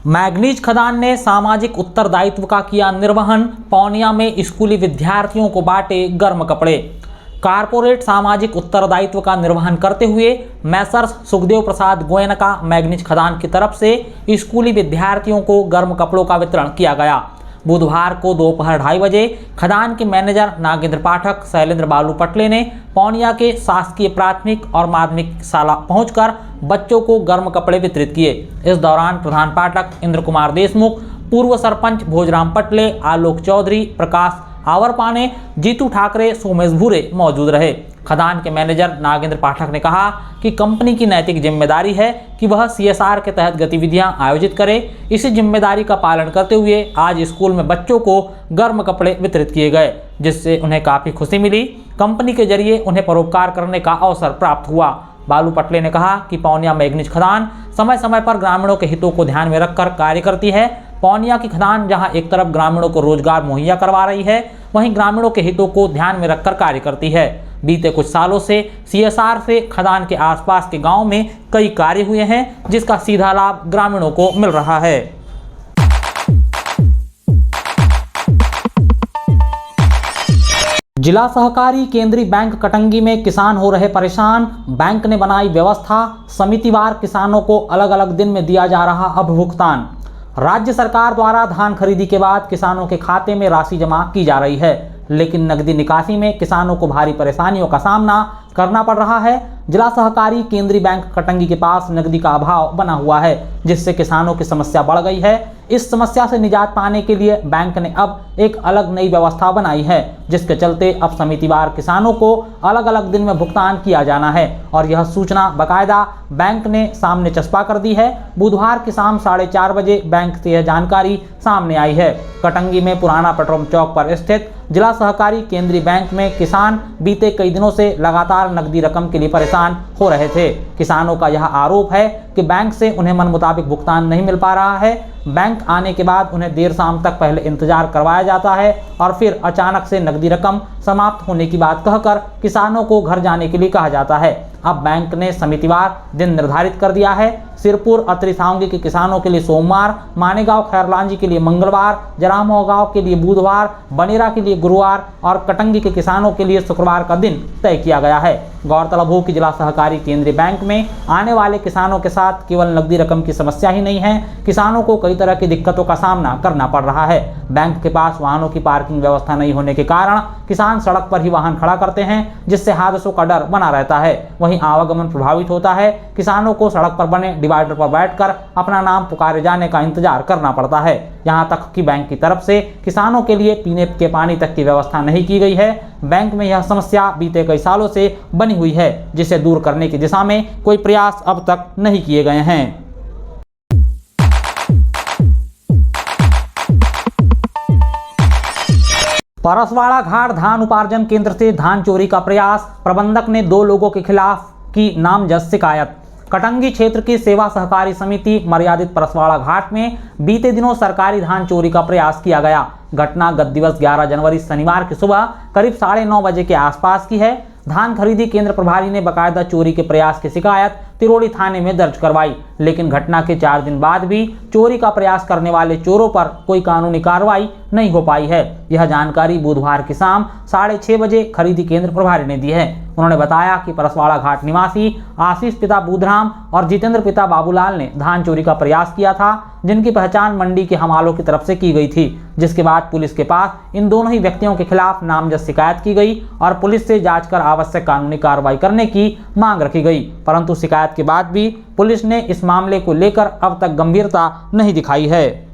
Manganese खदान ने सामाजिक उत्तरदायित्व का किया निर्वहन, पौनिया में स्कूली विद्यार्थियों को बांटे गर्म कपड़े। कारपोरेट सामाजिक उत्तरदायित्व का निर्वहन करते हुए मैसर्स सुखदेव प्रसाद गोयनका मैग्नीज खदान की तरफ से स्कूली विद्यार्थियों को गर्म कपड़ों का वितरण किया गया। बुधवार को दोपहर 2:30 बजे खदान के मैनेजर नागेंद्र पाठक शैलेंद्र बालू पटले ने पौनिया के शासकीय प्राथमिक और माध्यमिक शाला पहुंचकर बच्चों को गर्म कपड़े वितरित किए। इस दौरान प्रधान पाठक इंद्र कुमार देशमुख, पूर्व सरपंच भोजराम पटले, आलोक चौधरी, प्रकाश आवरपाने, जीतू ठाकरे, सोमेश भूरे मौजूद रहे। खदान के मैनेजर नागेंद्र पाठक ने कहा कि कंपनी की नैतिक जिम्मेदारी है कि वह CSR के तहत गतिविधियां आयोजित करे। इसी जिम्मेदारी का पालन करते हुए आज स्कूल में बच्चों को गर्म कपड़े वितरित किए गए, जिससे उन्हें काफ़ी खुशी मिली। कंपनी के जरिए उन्हें परोपकार करने का अवसर प्राप्त हुआ। बालू पटले ने कहा कि पौनिया मैग्नीज खदान समय समय पर ग्रामीणों के हितों को ध्यान में रखकर कार्य करती है। पौनिया की खदान जहां एक तरफ ग्रामीणों को रोजगार मुहैया करवा रही है, वहीं ग्रामीणों के हितों को ध्यान में रखकर कार्य करती है। बीते कुछ सालों से CSR से खदान के आसपास के गांव में कई कार्य हुए हैं, जिसका सीधा लाभ ग्रामीणों को मिल रहा है। जिला सहकारी केंद्रीय बैंक कटंगी में किसान हो रहे परेशान, बैंक ने बनाई व्यवस्था, समितिवार किसानों को अलग अलग दिन में दिया जा रहा अब भुगतान। राज्य सरकार द्वारा धान खरीदी के बाद किसानों के खाते में राशि जमा की जा रही है, लेकिन नकदी निकासी में किसानों को भारी परेशानियों का सामना करना पड़ रहा है। जिला सहकारी केंद्रीय बैंक कटंगी के पास नकदी का अभाव बना हुआ है, जिससे किसानों की समस्या बढ़ गई है। इस समस्या से निजात पाने के लिए बैंक ने अब एक अलग नई व्यवस्था बनाई है, जिसके चलते अब समितिवार किसानों को अलग अलग दिन में भुगतान किया जाना है और यह सूचना बाकायदा बैंक ने सामने चस्पा कर दी है। बुधवार की शाम 4:30 बजे बैंक से यह जानकारी सामने आई है। कटंगी में पुराना पेट्रोल चौक पर स्थित जिला सहकारी केंद्रीय बैंक में किसान बीते कई दिनों से लगातार नकदी रकम के लिए परेशान हो रहे थे। किसानों का यह आरोप है कि बैंक से उन्हें मन मुताबिक भुगतान नहीं मिल पा रहा है। बैंक आने के बाद उन्हें देर शाम तक पहले इंतजार करवाया जाता है और फिर अचानक से नकदी रकम समाप्त होने की बात कहकर किसानों को घर जाने के लिए कहा जाता है। अब बैंक ने समितिवार दिन निर्धारित कर दिया है। सिरपुर अतरी सावंगी के किसानों के लिए सोमवार, मानेगांव खैरलांजी के लिए मंगलवार, जरामोह गांव के लिए बुधवार, बनेरा के लिए गुरुवार और कटंगी के किसानों के लिए शुक्रवार का दिन तय किया गया है। गौरतलब हो कि जिला सहकारी केंद्रीय बैंक में आने वाले किसानों के साथ केवल नकदी रकम की समस्या ही नहीं है, किसानों को कई तरह की दिक्कतों का सामना करना पड़ रहा है। बैंक के पास वाहनों की पार्किंग व्यवस्था नहीं होने के कारण किसान सड़क पर ही वाहन खड़ा करते हैं, जिससे हादसों का डर बना रहता है। वहीं आवागमन प्रभावित होता है। किसानों को सड़क पर बने डिवाइडर पर बैठकर अपना नाम पुकारे जाने का इंतजार करना पड़ता है। यहाँ तक कि बैंक की तरफ से किसानों के लिए पीने के पानी तक की व्यवस्था नहीं की गई है। बैंक में यह समस्या बीते कई सालों से बनी हुई है, जिसे दूर करने की दिशा में कोई प्रयास अब तक नहीं किए गए हैं। परसवाड़ा घाट धान उपार्जन केंद्र से धान चोरी का प्रयास, प्रबंधक ने 2 लोगों के खिलाफ की नामजद शिकायत। कटंगी क्षेत्र की सेवा सहकारी समिति मर्यादित परसवाड़ा घाट में बीते दिनों सरकारी धान चोरी का प्रयास किया गया। घटना गत दिवस 11 जनवरी शनिवार की सुबह करीब 9:30 बजे के आसपास की है। धान खरीदी केंद्र प्रभारी ने बाकायदा चोरी के प्रयास की शिकायत तिरोड़ी थाने में दर्ज करवाई, लेकिन घटना के 4 दिन बाद भी चोरी का प्रयास करने वाले चोरों पर कोई कानूनी कार्रवाई नहीं हो पाई है। यह जानकारी बुधवार की शाम 6:30 बजे खरीदी केंद्र प्रभारी ने दी है। उन्होंने बताया कि परसवाड़ा घाट निवासी आशीष पिता बुधराम और जितेंद्र पिता बाबूलाल ने धान चोरी का प्रयास किया था, जिनकी पहचान मंडी के हमालों की तरफ से की गई थी, जिसके बाद पुलिस के पास इन दोनों ही व्यक्तियों के खिलाफ नामजद शिकायत की गई और पुलिस से जांच कर आवश्यक कानूनी कार्रवाई करने की मांग रखी गई। परंतु शिकायत के बाद भी पुलिस ने इस मामले को लेकर अब तक गंभीरता नहीं दिखाई है।